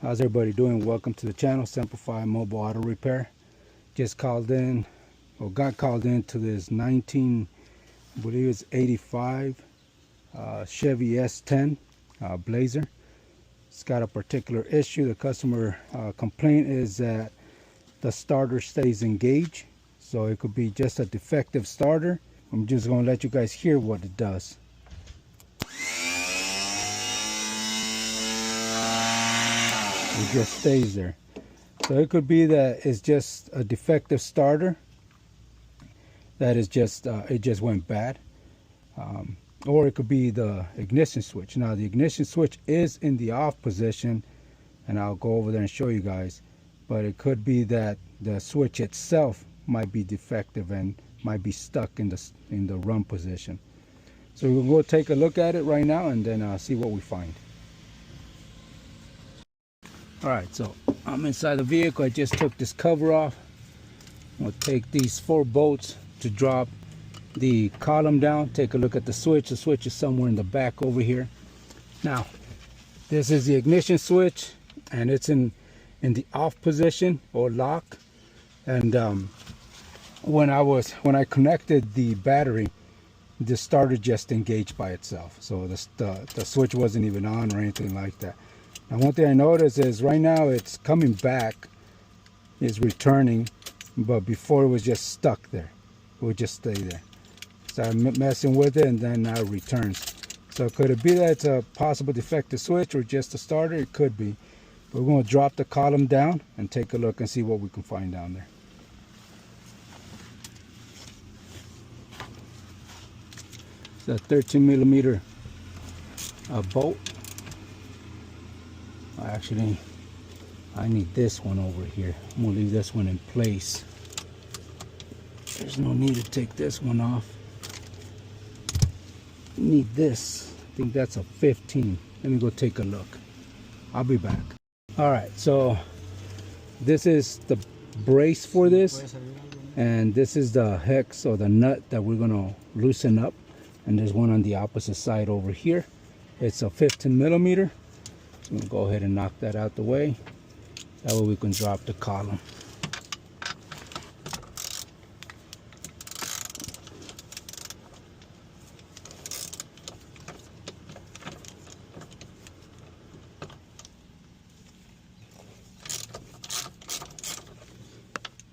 How's everybody doing? Welcome to the channel, SemperFi Mobile Auto Repair. Just called in, or got called in to this 19, I believe it's 85 Chevy S-10 Blazer. It's got a particular issue. The customer complaint is that the starter stays engaged. So it could be just a defective starter. I'm just going to let you guys hear what it does. It just stays there. So it could be that it's just a defective starter, that is just it just went bad, or it could be the ignition switch. Now the ignition switch is in the off position, and I'll go over there and show you guys, but it could be that the switch itself might be defective and might be stuck in the run position. So we'll go take a look at it right now and then see what we find. Alright, so I'm inside the vehicle. I just took this cover off. I'm going to take these 4 bolts to drop the column down. Take a look at the switch. The switch is somewhere in the back over here. Now, this is the ignition switch, and it's in the off position or lock. And when I connected the battery, the starter just engaged by itself. So the switch wasn't even on or anything like that. Now one thing I noticed is right now it's coming back, it's returning, but before it was just stuck there. It would just stay there. Started messing with it and then now it returns. So could it be that it's a possible defective switch or just a starter? It could be. But we're going to drop the column down and take a look and see what we can find down there. It's a 13mm bolt. Actually, I need this one over here. I'm gonna leave this one in place. There's no need to take this one off. Need this. I think that's a 15. Let me go take a look. I'll be back. All right, so this is the brace for this, and this is the hex or the nut that we're gonna loosen up. And there's one on the opposite side over here. It's a 15mm. I'm gonna go ahead and knock that out the way. That way we can drop the column.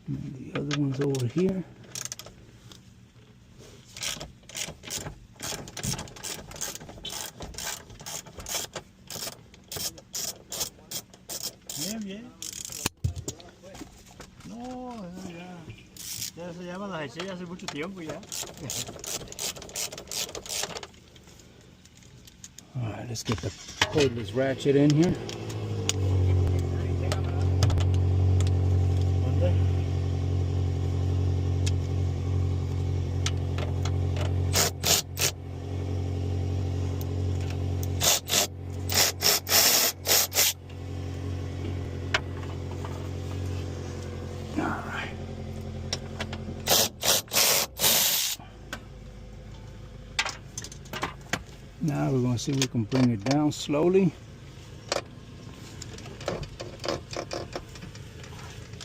And the other one's over here. Bien. No, ya se llama las eché hace mucho tiempo ya. All right, let's get the cordless ratchet in here. Now we're going to see if we can bring it down slowly.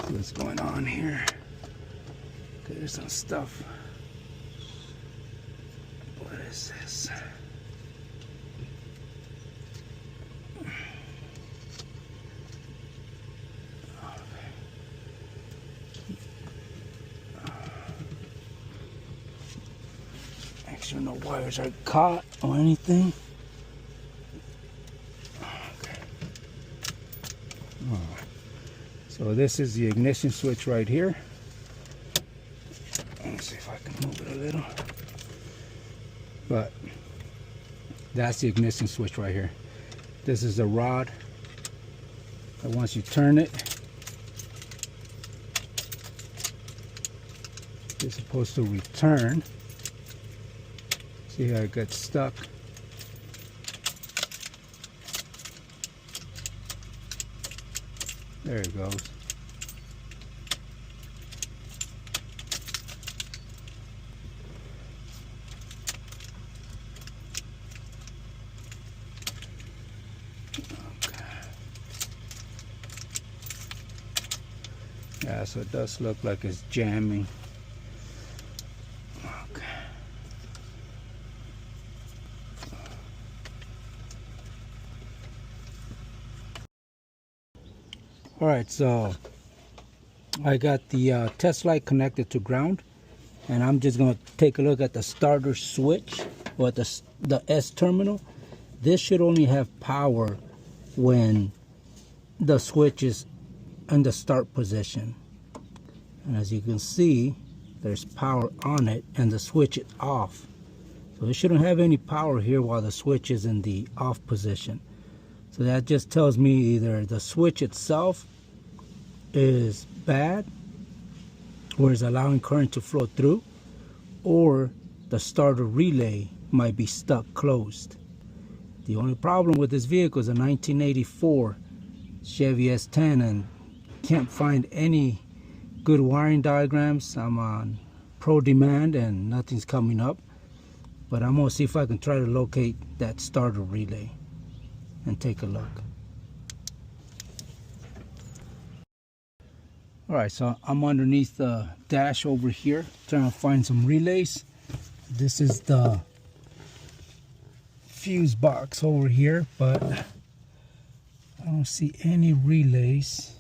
What's going on here? Okay, there's some stuff. What is this? Make sure no wires are caught or anything. Okay. All right. So this is the ignition switch right here. Let me see if I can move it a little. But that's the ignition switch right here. This is the rod. And once you turn it, it's supposed to return. See how it gets stuck? There it goes. Okay. Yeah, so it does look like it's jamming. Okay. Alright, so I got the test light connected to ground, and I'm just going to take a look at the starter switch, or the S terminal. This should only have power when the switch is in the start position. And as you can see, there's power on it and the switch is off. So it shouldn't have any power here while the switch is in the off position. So that just tells me either the switch itself is bad or is allowing current to flow through, or the starter relay might be stuck closed. The only problem with this vehicle is a 1984 Chevy S-10, and can't find any good wiring diagrams. I'm on pro demand and nothing's coming up, but I'm gonna see if I can try to locate that starter relay and take a look. Alright, so I'm underneath the dash over here trying to find some relays. This is the fuse box over here, but I don't see any relays.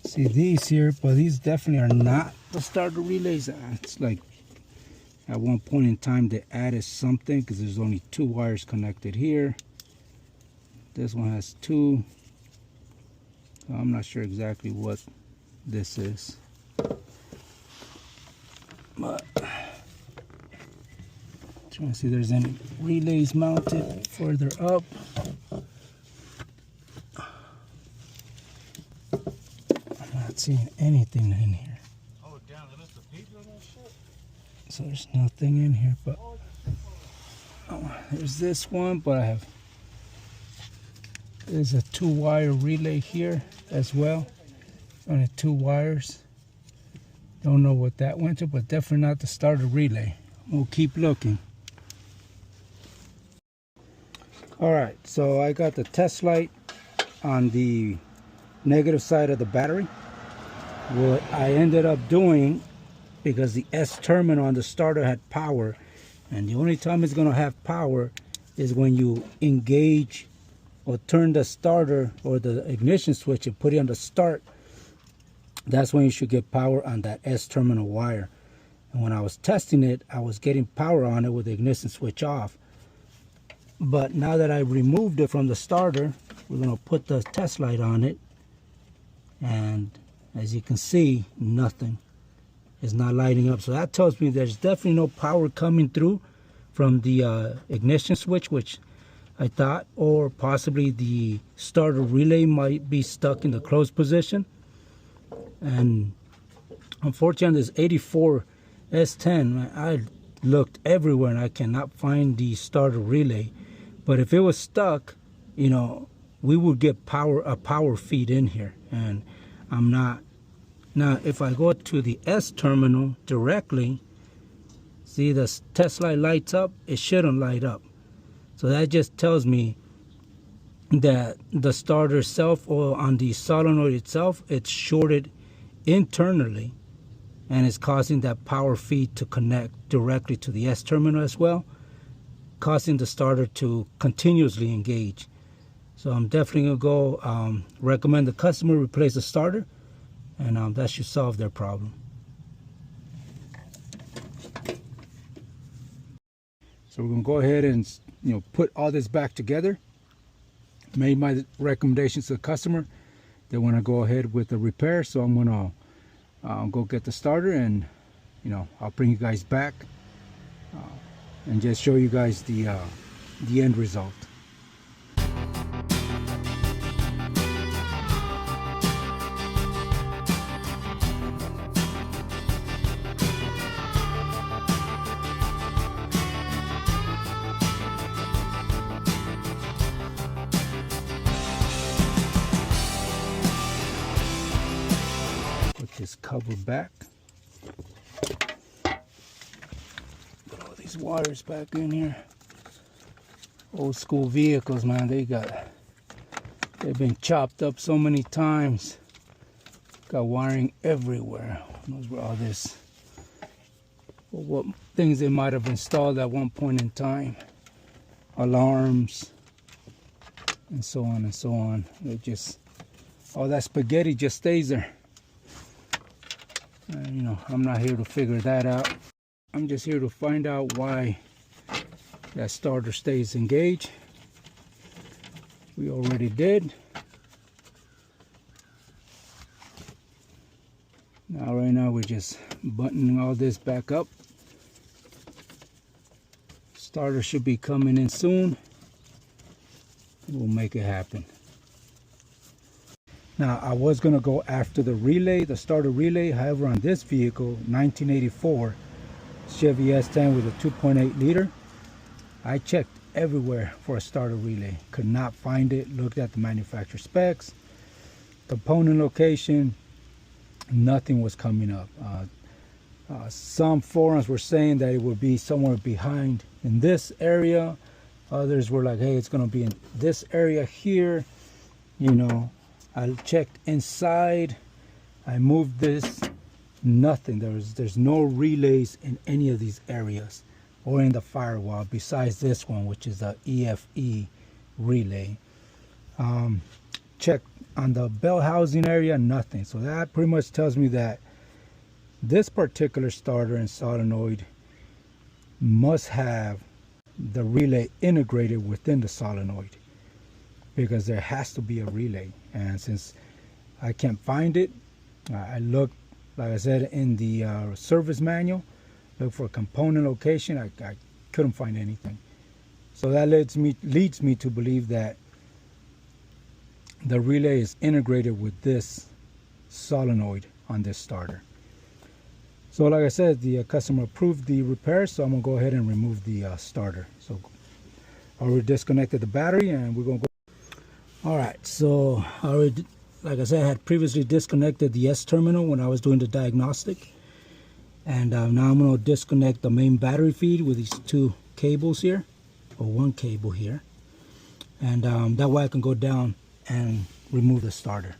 See these here, but these definitely are not the starter relays. It's like at one point in time they added something, because there's only 2 wires connected here. This one has 2. So I'm not sure exactly what this is, but trying to see if there's any relays mounted further up. I'm not seeing anything in here. Oh, damn, they must have paid for that shit. So there's nothing in here, but there's this one, but there's a 2-wire relay here as well. Only 2 wires. Don't know what that went to, but definitely not the starter relay. We'll keep looking. Alright, so I got the test light on the negative side of the battery. What I ended up doing, because the S terminal on the starter had power, and the only time it's going to have power is when you engage or turn the starter or the ignition switch and put it on the start. That's when you should get power on that S terminal wire. And when I was testing it, I was getting power on it with the ignition switch off. But now that I removed it from the starter, we're going to put the test light on it, and as you can see, nothing is not lighting up. So that tells me there's definitely no power coming through from the ignition switch, which I thought, or possibly the starter relay might be stuck in the closed position. And unfortunately, this 84 S10, I looked everywhere and I cannot find the starter relay. But if it was stuck, you know, we would get a power feed in here, and I'm not. Now, if I go to the S terminal directly, see the test light lights up, it shouldn't light up. So that just tells me that the starter itself, or on the solenoid itself, it's shorted internally, and it's causing that power feed to connect directly to the S terminal as well, causing the starter to continuously engage. So I'm definitely going to go recommend the customer replace the starter, and that should solve their problem. So we're going to go ahead and, you know, put all this back together. Made my recommendations to the customer. They want to go ahead with the repair, so I'm going to go get the starter, and, you know, I'll bring you guys back and just show you guys the end result. This cover back. Put all these wires back in here. Old school vehicles, man, they've been chopped up so many times. Got wiring everywhere. Who knows where all this, or what things they might have installed at one point in time. Alarms, and so on and so on. It just, all that spaghetti just stays there. And, you know, I'm not here to figure that out. I'm just here to find out why that starter stays engaged. We already did. Now, right now, we're just buttoning all this back up. Starter should be coming in soon. We'll make it happen. Now, I was going to go after the relay, the starter relay. However, on this vehicle, 1984 Chevy S-10 with a 2.8 liter, I checked everywhere for a starter relay. Could not find it. Looked at the manufacturer specs, component location. Nothing was coming up. Some forums were saying that it would be somewhere behind in this area. Others were like, hey, it's going to be in this area here. You know, I checked inside. I moved this. Nothing. There's no relays in any of these areas or in the firewall besides this one, which is the EFE relay. Checked on the bell housing area, nothing. So that pretty much tells me that this particular starter and solenoid must have the relay integrated within the solenoid, because there has to be a relay. And since I can't find it, I looked, like I said, in the service manual, look for component location. I couldn't find anything. So that leads me to believe that the relay is integrated with this solenoid on this starter. So like I said, the customer approved the repair, so I'm gonna go ahead and remove the starter. So I already disconnected the battery, and we're gonna go. All right, so I already, like I said, I had previously disconnected the S terminal when I was doing the diagnostic, and now I'm gonna disconnect the main battery feed with these two cables here, or one cable here, and that way I can go down and remove the starter.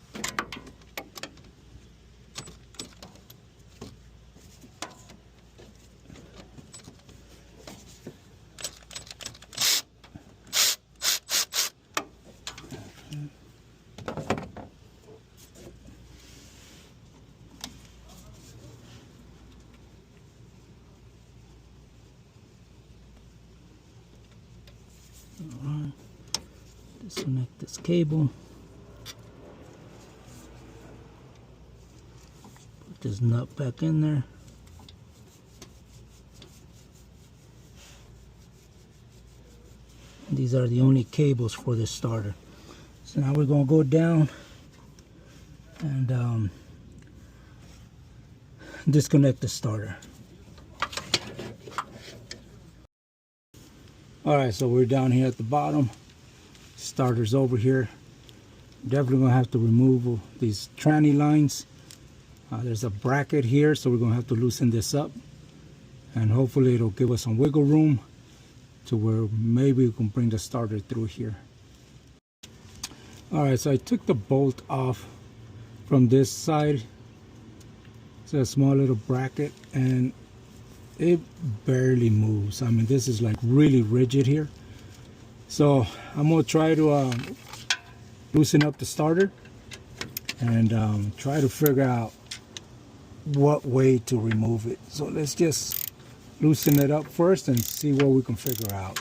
Alright, disconnect this cable. Put this nut back in there. And these are the only cables for this starter. So now we're going to go down and disconnect the starter. Alright, so we're down here at the bottom. Starter's over here. Definitely going to have to remove these tranny lines. There's a bracket here, so we're going to have to loosen this up. And hopefully it'll give us some wiggle room to where maybe we can bring the starter through here. Alright, so I took the bolt off from this side. It's a small little bracket, and it barely moves. I mean, this is like really rigid here. So I'm gonna try to loosen up the starter and try to figure out what way to remove it. So let's just loosen it up first and see what we can figure out.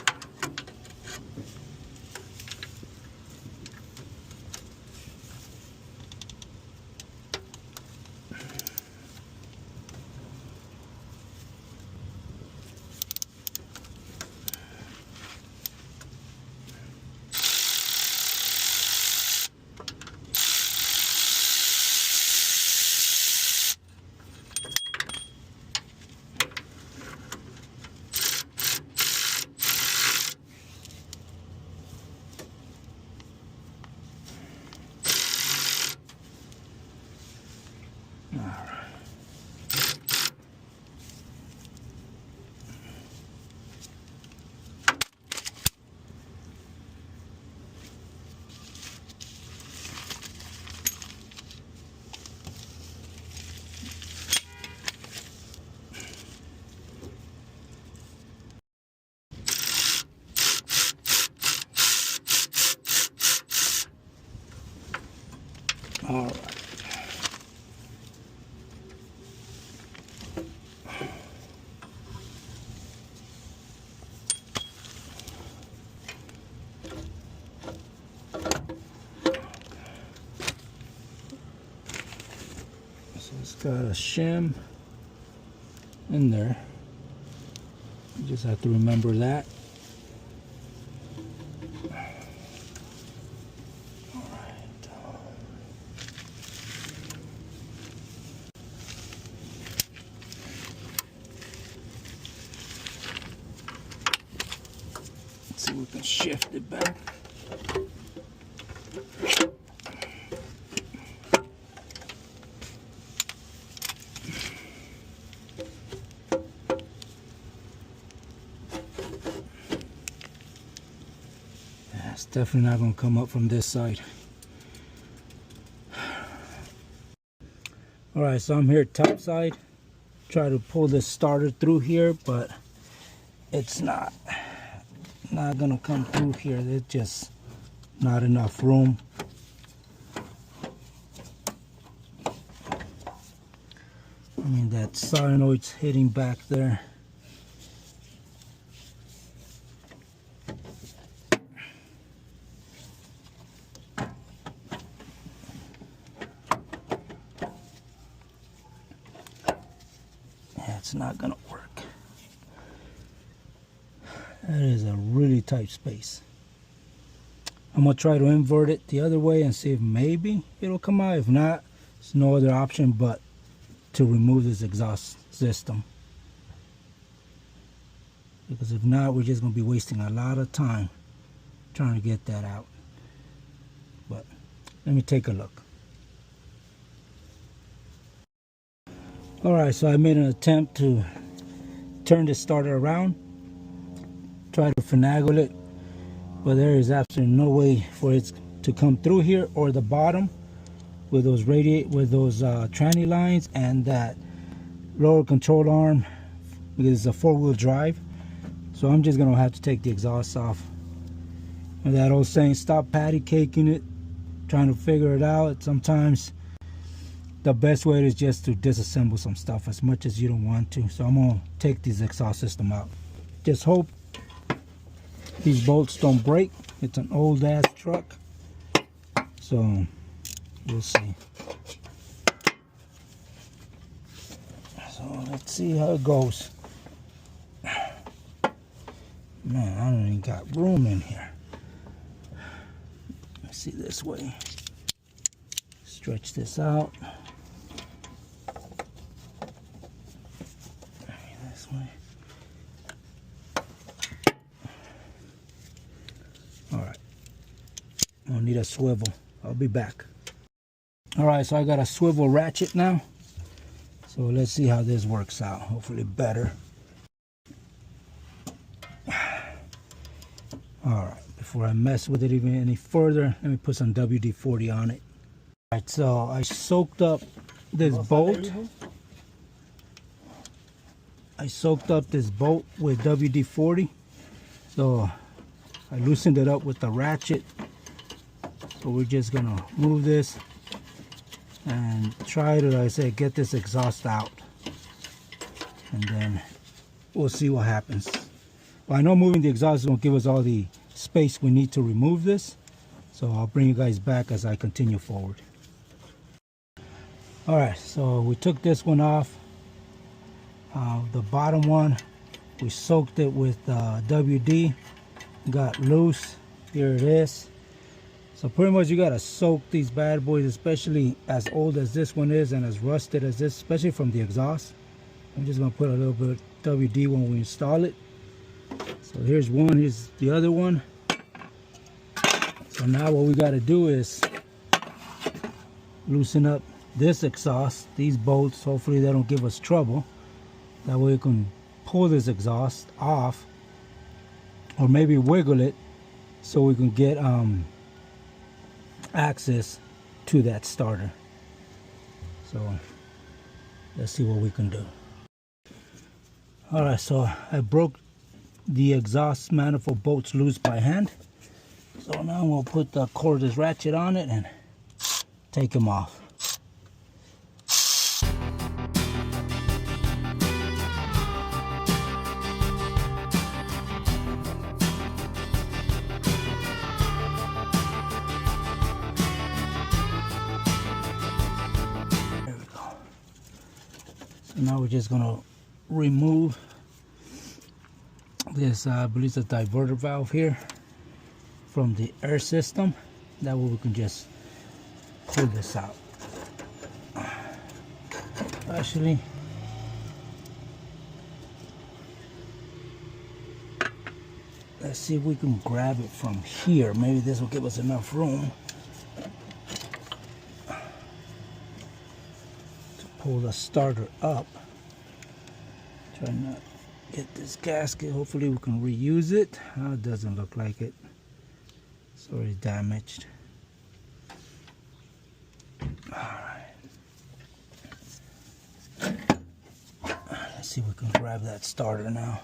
All right. So it's got a shim in there. You just have to remember that. See, we can shift it back. Yeah, it's definitely not going to come up from this side. Alright, so I'm here top side. Try to pull this starter through here, but it's not gonna come through here. There's just not enough room. I mean, that solenoid's hitting back there. Yeah, it's not gonna work. That is a really tight space. I'm gonna try to invert it the other way and see if maybe it'll come out. If not, there's no other option but to remove this exhaust system. Because if not, we're just gonna be wasting a lot of time trying to get that out. But let me take a look. Alright, so I made an attempt to turn the starter around. Try to finagle it, but there is absolutely no way for it to come through here or the bottom with those tranny lines and that lower control arm, because it's a four-wheel drive. So I'm just gonna have to take the exhaust off. And that old saying, stop patty caking it, trying to figure it out. Sometimes the best way is just to disassemble some stuff as much as you don't want to. So I'm gonna take this exhaust system out. Just hope these bolts don't break. It's an old ass truck, so we'll see. So let's see how it goes. Man, I don't even got room in here. Let's see this way. Stretch this out. This way. Alright, I'll need a swivel. I'll be back. Alright, so I got a swivel ratchet now. So let's see how this works out. Hopefully better. Alright, before I mess with it even any further, let me put some WD-40 on it. Alright, so I soaked up this bolt. I soaked up this bolt with WD-40. So I loosened it up with the ratchet. So we're just gonna move this and try to, like I said, get this exhaust out. And then we'll see what happens. Well, I know moving the exhaust is gonna give us all the space we need to remove this. So I'll bring you guys back as I continue forward. Alright, so we took this one off. The bottom one, we soaked it with WD. Got loose. Here it is. So pretty much you gotta soak these bad boys, especially as old as this one is and as rusted as this, especially from the exhaust. I'm just gonna put a little bit of WD when we install it. So here's one, here's the other one. So now what we gotta do is loosen up this exhaust, these bolts. Hopefully they don't give us trouble. That way we can pull this exhaust off, or maybe wiggle it so we can get access to that starter. So let's see what we can do. Alright, so I broke the exhaust manifold bolts loose by hand. So now we'll put the cordless ratchet on it and take them off. There we go. So now we're just gonna remove this, I believe it's a diverter valve here from the air system. That way we can just pull this out. Actually, let's see if we can grab it from here. Maybe this will give us enough room to pull the starter up. Try not get this gasket. Hopefully we can reuse it. Oh, it doesn't look like it. It's already damaged. Alright. Let's see if we can grab that starter now.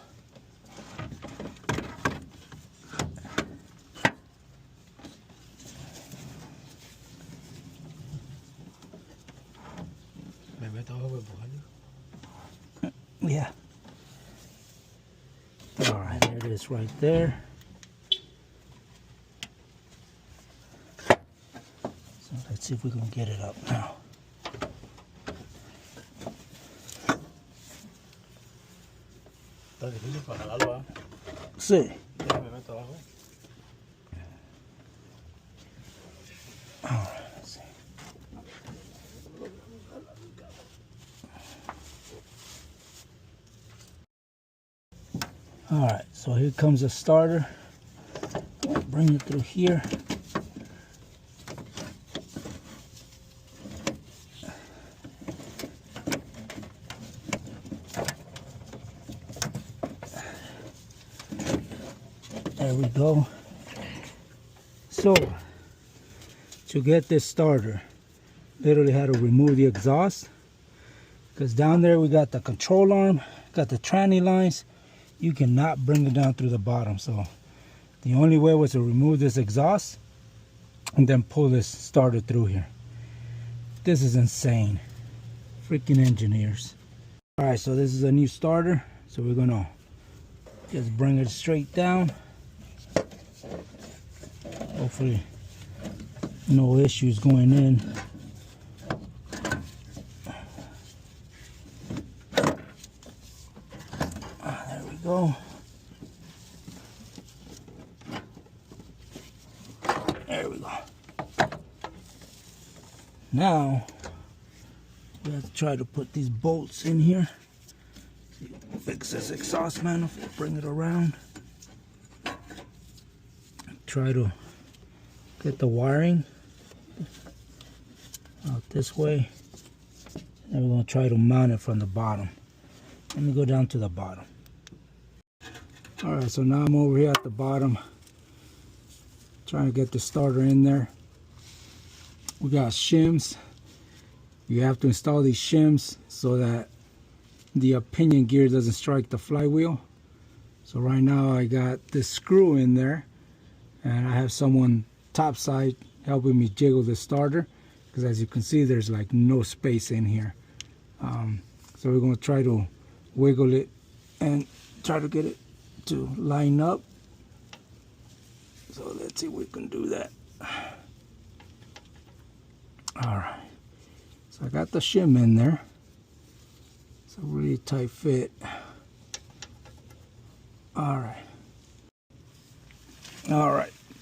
Yeah. Alright, there it is right there. So let's see if we can get it up now. Sí. Alright, let's see. Alright, so here comes the starter. Bring it through here. There we go. So, to get this starter, literally had to remove the exhaust, because down there we got the control arm, got the tranny lines. You cannot bring it down through the bottom. So the only way was to remove this exhaust and then pull this starter through here. This is insane. Freaking engineers. All right, so this is a new starter. So we're gonna just bring it straight down. Hopefully no issues going in. There we go. There we go. Now we have to try to put these bolts in here. Fix this exhaust manifold, bring it around. Try to get the wiring out this way. And we're going to try to mount it from the bottom. Let me go down to the bottom. Alright, so now I'm over here at the bottom trying to get the starter in there. We got shims. You have to install these shims so that the pinion gear doesn't strike the flywheel. So right now I got this screw in there, and I have someone topside helping me jiggle the starter, because as you can see there's like no space in here. So we're going to try to wiggle it and try to get it to line up. So let's see if we can do that. Alright, so I got the shim in there. It's a really tight fit. Alright,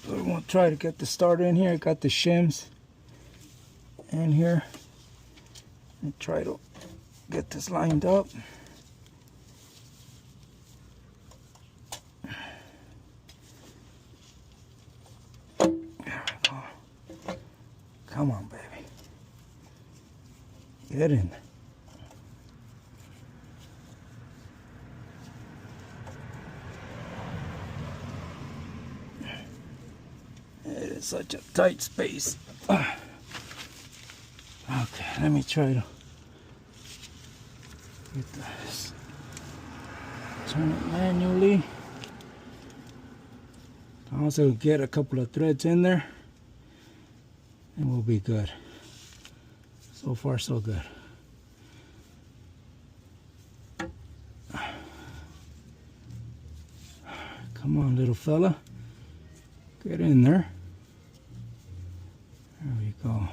so we're going to try to get the starter in here. I got the shims in here and try to get this lined up. There we go. Come on, baby. Get in. It is such a tight space. Okay, let me try to get this. Turn it manually. Also get a couple of threads in there and we'll be good. So far, so good. Come on, little fella. Get in there. There we go.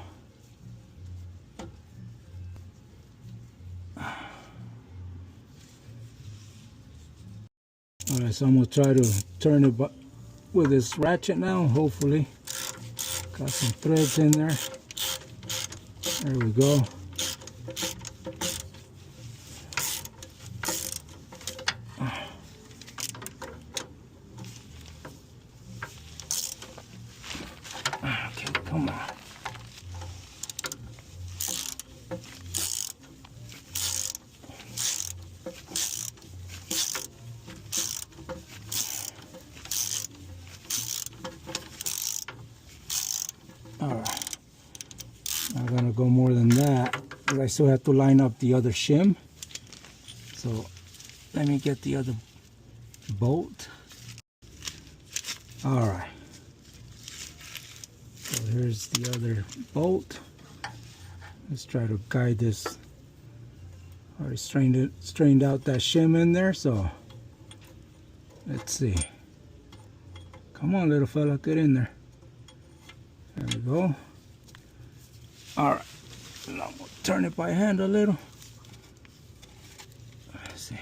Alright, so I'm going to try to turn it with this ratchet now, hopefully. Got some threads in there. There we go. Okay, come on. Alright, I'm gonna go more than that because I still have to line up the other shim. So let me get the other bolt. Alright, so here's the other bolt. Let's try to guide this. Already strained out that shim in there, so let's see. Come on, little fella, get in there. There we go. Alright, now I'm gonna turn it by hand a little. Let's see.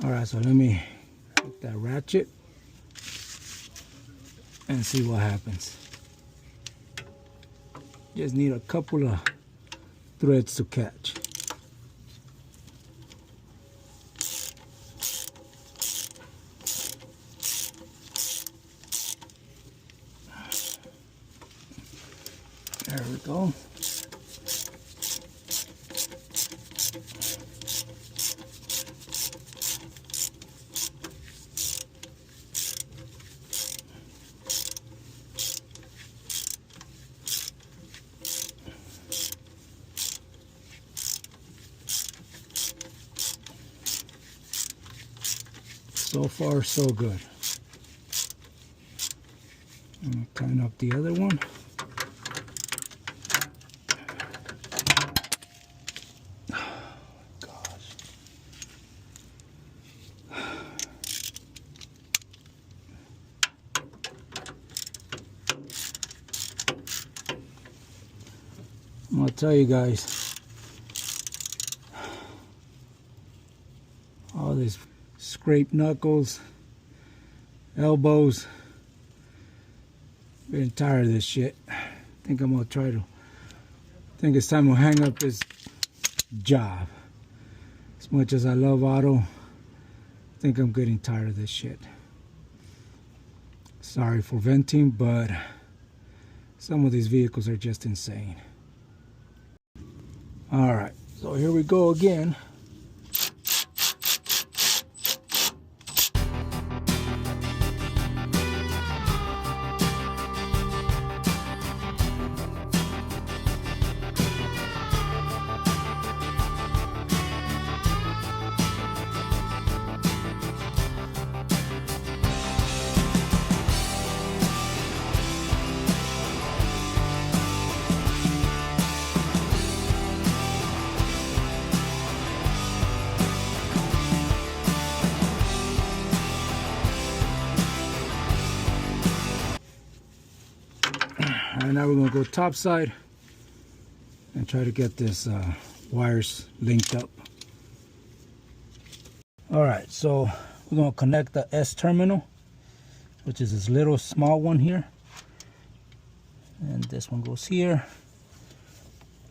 Alright, so let me hit that ratchet and see what happens. Just need a couple of threads to catch. There we go. So far, so good. I'm gonna tighten up the other one. I'm gonna tell you guys, all these scraped knuckles, elbows, getting tired of this shit. I think I'm gonna think it's time to hang up this job. As much as I love auto, I think I'm getting tired of this shit. Sorry for venting, but some of these vehicles are just insane. Alright, so here we go again. And now we're going to go top side and try to get this wires linked up. Alright, so we're going to connect the S terminal, which is this little small one here. And this one goes here.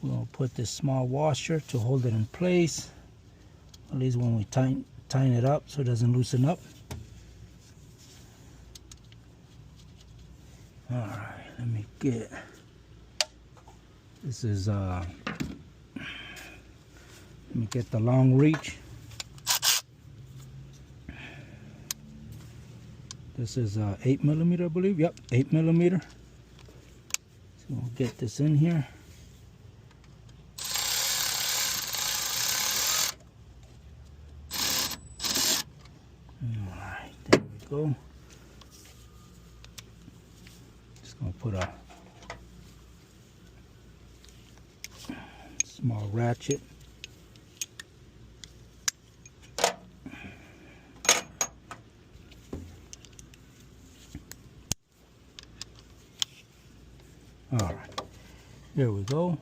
We're going to put this small washer to hold it in place, at least when we tighten it up so it doesn't loosen up. Alright, let me get, this is let me get the long reach. This is 8mm, I believe. Yep, 8mm. So we'll get this in here. Alright, there we go. put a small ratchet. All right, there we go.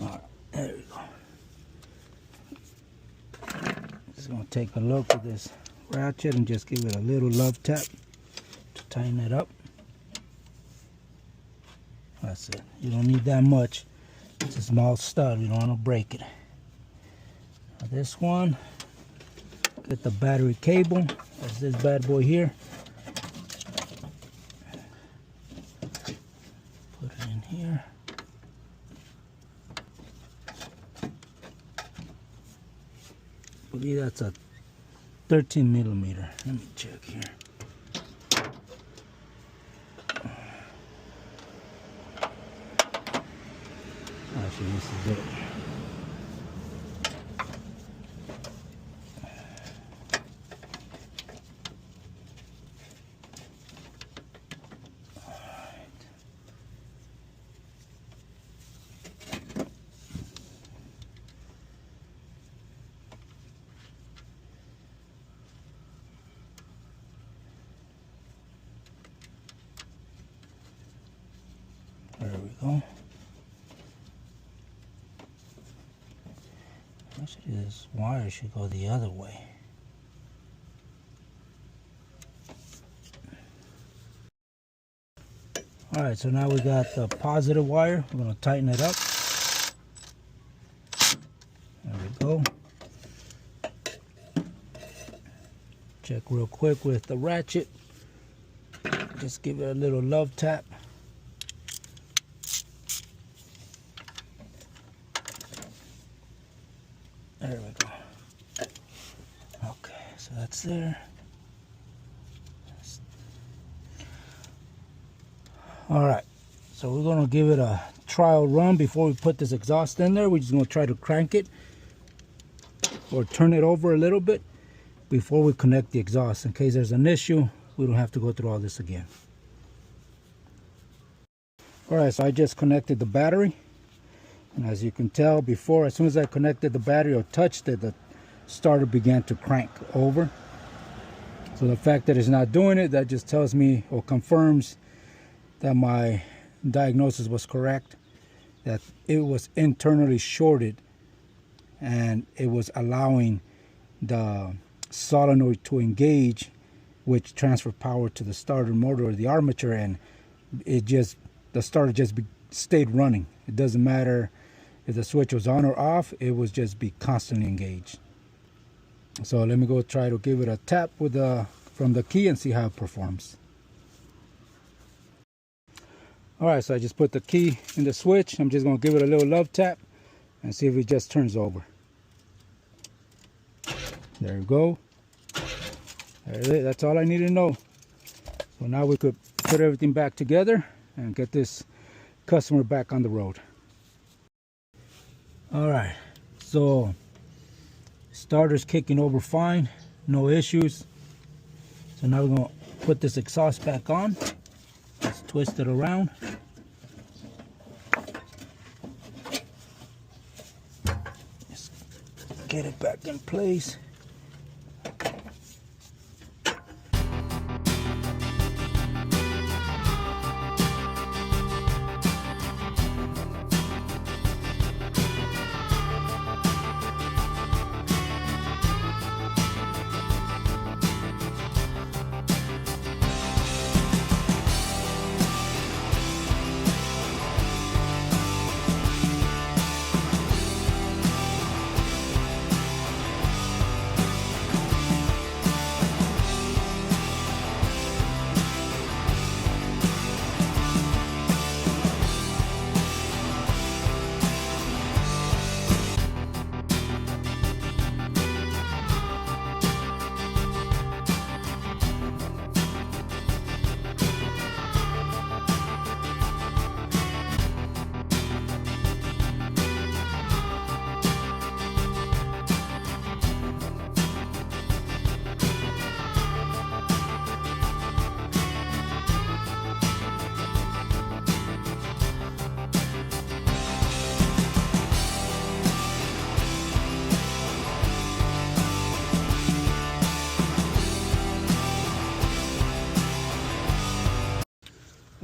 All right, there we go. Just gonna take a look at this ratchet and just give it a little love tap to tighten it up. That's it. You don't need that much. It's a small stud. You don't want to break it. Now this one, get the battery cable. That's this bad boy here. Put it in here. I believe that's a 13 millimeter. Let me check here. Actually, this is it. There we go. Actually, this wire should go the other way. Alright, so now we got the positive wire. We're going to tighten it up. There we go. Check real quick with the ratchet. Just give it a little love tap. There we go. Okay, so that's there. All right, so we're gonna give it a trial run before we put this exhaust in there. We're just gonna try to crank it or turn it over a little bit before we connect the exhaust. In case there's an issue, we don't have to go through all this again. All right, so I just connected the battery. And as you can tell before, as soon as I connected the battery or touched it, the starter began to crank over. So the fact that it's not doing it, that just tells me or confirms that my diagnosis was correct, that it was internally shorted and it was allowing the solenoid to engage, which transferred power to the starter motor or the armature, and the starter just stayed running. It doesn't matter if the switch was on or off, it was just be constantly engaged. So let me go try to give it a tap with from the key and see how it performs. All right, so I just put the key in the switch. I'm just gonna give it a little love tap and see if it just turns over. There we go. That's it. That's all I need to know. So now we could put everything back together and get this customer back on the road. All right, so starter's kicking over fine, no issues. So now we're gonna put this exhaust back on. Let's twist it around. Just get it back in place.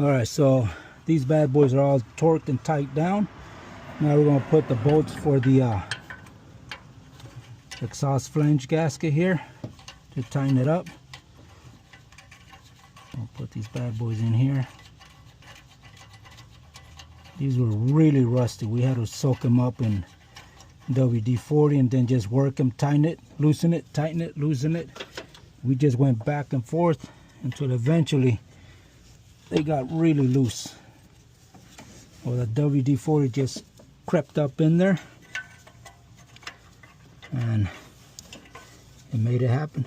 Alright, so these bad boys are all torqued and tightened down. Now we're going to put the bolts for the exhaust flange gasket here to tighten it up. I'll put these bad boys in here. These were really rusty. We had to soak them up in WD-40 and then just work them, tighten it, loosen it, tighten it, loosen it. We just went back and forth until eventually they got really loose. Well, the WD-40 just crept up in there and it made it happen.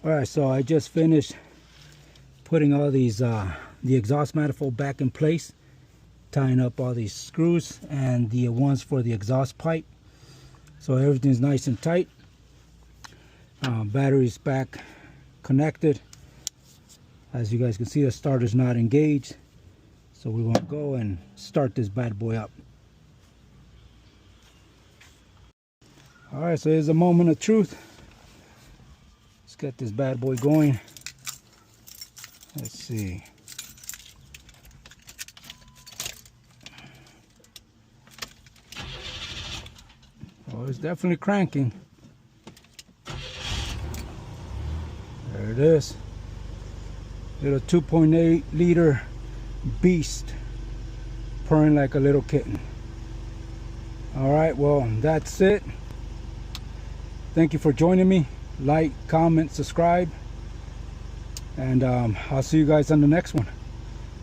Alright, so I just finished putting all these the exhaust manifold back in place, tying up all these screws and the ones for the exhaust pipe, so everything's nice and tight. Battery's back connected. As you guys can see, the starter's not engaged, so we want to go and start this bad boy up. Alright, so here's a moment of truth. Let's get this bad boy going. Let's see. Oh, it's definitely cranking. There it is. Little 2.8 liter beast purring like a little kitten. Alright, well, that's it. Thank you for joining me. Like, comment, subscribe, and I'll see you guys on the next one.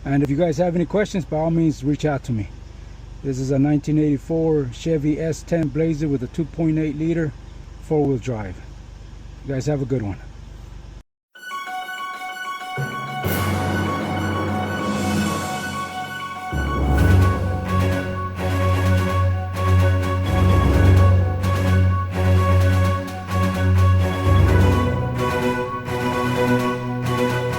And if you guys have any questions, by all means reach out to me. This is a 1984 Chevy S-10 Blazer with a 2.8 liter 4-wheel drive. You guys have a good one.